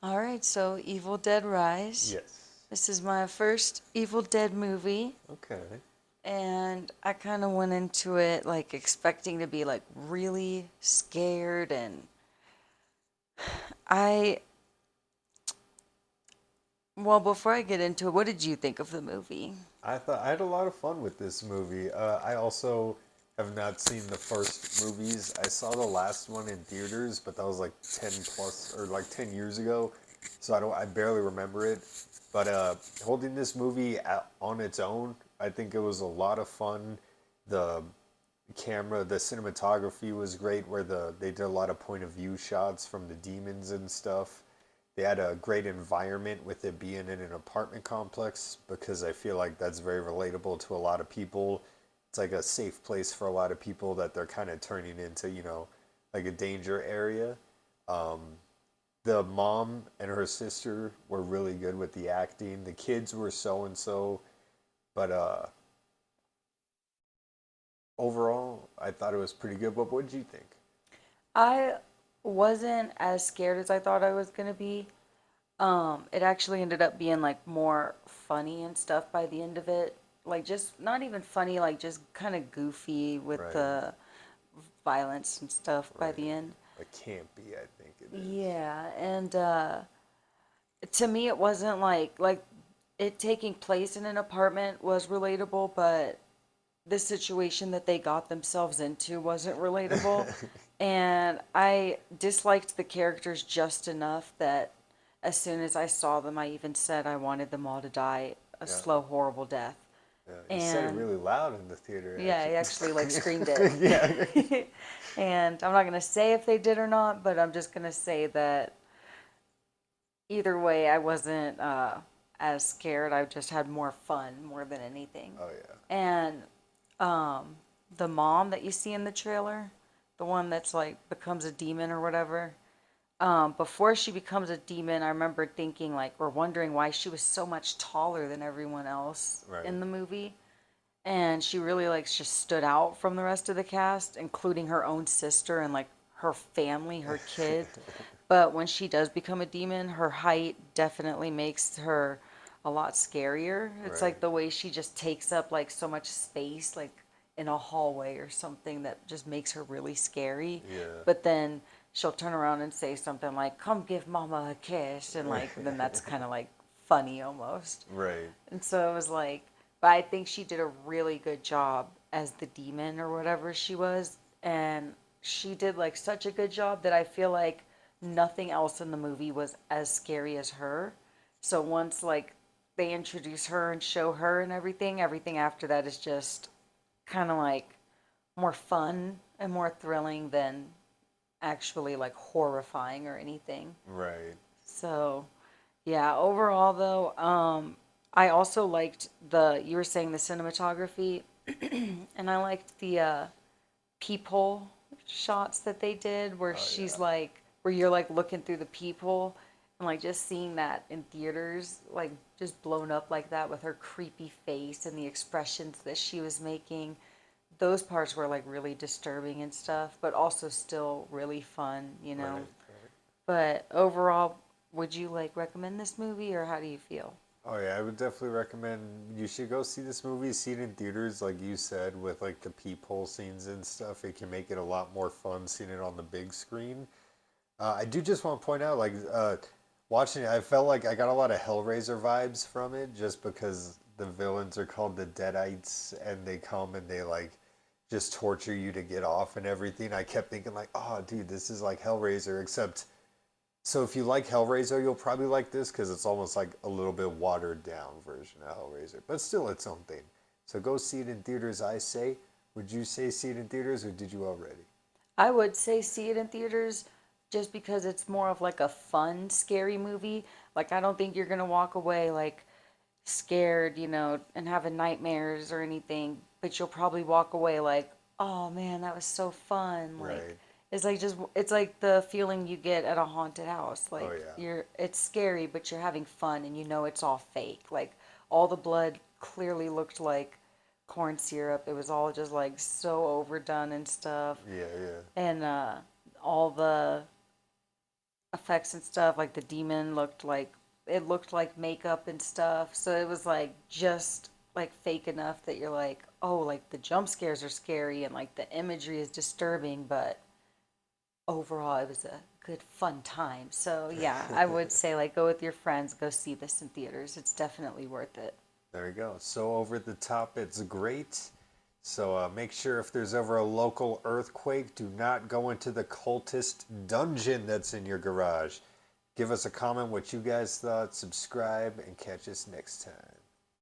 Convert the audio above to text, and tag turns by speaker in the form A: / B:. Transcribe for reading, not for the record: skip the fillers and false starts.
A: All right, so Evil Dead Rise.
B: Yes.
A: This is my first Evil Dead movie,
B: Okay.
A: and I kind of went into it like expecting to be like really scared. And I, well, before I get into it, what did you think of the movie?
B: I thought I had a lot of fun with this movie. I also have not seen the first movies. I saw the last one in theaters, but that was like 10 plus or like 10 years ago. So I barely remember it. But holding this movie on its own, I think it was a lot of fun. The the cinematography was great where they did a lot of point of view shots from the demons and stuff. They had a great environment with it being in an apartment complex because I feel like that's very relatable to a lot of people. It's like a safe place for a lot of people that they're kind of turning into, like a danger area. Um, the mom and her sister were really good with the acting. The kids were so and so, but overall, I thought it was pretty good. But what did you think?
A: I wasn't as scared as I thought I was gonna be. It actually ended up being like more funny and stuff by the end of it. Like just not even funny, like just kind of goofy with
B: Right,
A: the violence and stuff by
B: right.
A: the end.
B: Like campy, I think it is.
A: Yeah, and to me it wasn't like it taking place in an apartment was relatable, but the situation that they got themselves into wasn't relatable. And I disliked the characters just enough that as soon as I saw them, I even said I wanted them all to die a
B: Yeah,
A: slow, horrible death.
B: yeah. You said it
A: And
B: really loud in the theater,
A: yeah, I actually like screamed it.
B: actually. Yeah.
A: And I'm not going to say if they did or not, but I'm just going to say that either way, I wasn't as scared. I just had more fun more than anything.
B: Oh yeah.
A: And um, the mom that you see in the trailer, the one that's like becomes a demon or whatever. Before she becomes a demon, I remember thinking like or wondering why she was so much taller than everyone else
B: Right.
A: in the movie, and she really like just stood out from the rest of the cast, including her own sister and like her family, her kid. But when she does become a demon, her height definitely makes her a lot scarier. It's
B: Right.
A: like the way she just takes up like so much space, like in a hallway or something that just makes her really scary.
B: Yeah.
A: But then she'll turn around and say something like, "Come give mama a kiss," and like then that's kind of like funny almost.
B: Right.
A: And so it was like, but I think she did a really good job as the demon or whatever she was. And she did like such a good job that I feel like nothing else in the movie was as scary as her. So once like they introduce her and show her and everything, everything after that is just kind of like more fun and more thrilling than actually like horrifying or anything.
B: Right.
A: So yeah, overall though, I also liked the you were saying the cinematography, and I liked the peephole shots that they did, where
B: Oh
A: she's
B: yeah.
A: like, where you're like looking through the peephole, and like just seeing that in theaters, like just blown up like that with her creepy face and the expressions that she was making. Those parts were like really disturbing and stuff, but also still really fun, you
B: Right.
A: know.
B: Right.
A: But overall, would you like recommend this movie or how do you feel?
B: Oh yeah, I would definitely recommend you should go see this movie, see it in theaters, like you said, with like the peephole scenes and stuff. It can make it a lot more fun seeing it on the big screen. I do just want to point out, like, watching it, I felt like I got a lot of Hellraiser vibes from it, just because the villains are called the Deadites, and they come and they like just torture you to get off and everything. I kept thinking like, oh, dude, this is like Hellraiser, except so if you like Hellraiser, you'll probably like this because it's almost like a little bit watered down version of Hellraiser, but still its own thing. So go see it in theaters. I say, would you say see it in theaters or did you already?
A: I would say see it in theaters just because it's more of like a fun, scary movie. Like, I don't think you're going to walk away like scared, you know, and having nightmares or anything, but you'll probably walk away like, oh man, that was so fun. Like,
B: Right.
A: it's like just, it's like the feeling you get at a haunted house.
B: Oh
A: Like,
B: yeah.
A: it's scary, but you're having fun and you know it's all fake. Like, all the blood clearly looked like corn syrup. It was all just like so overdone and stuff.
B: Yeah, yeah.
A: And all the effects and stuff. Like the demon looked like it looked like makeup and stuff. So it was like just like fake enough that you're like, oh, like the jump scares are scary and like the imagery is disturbing, but overall it was a good fun time. So yeah, I would say like go with your friends, go see this in theaters. It's definitely worth it.
B: There you go. So over the top, it's great. So make sure if there's ever a local earthquake, do not go into the cultist dungeon that's in your garage. Give us a comment what you guys thought, subscribe, and catch us next time.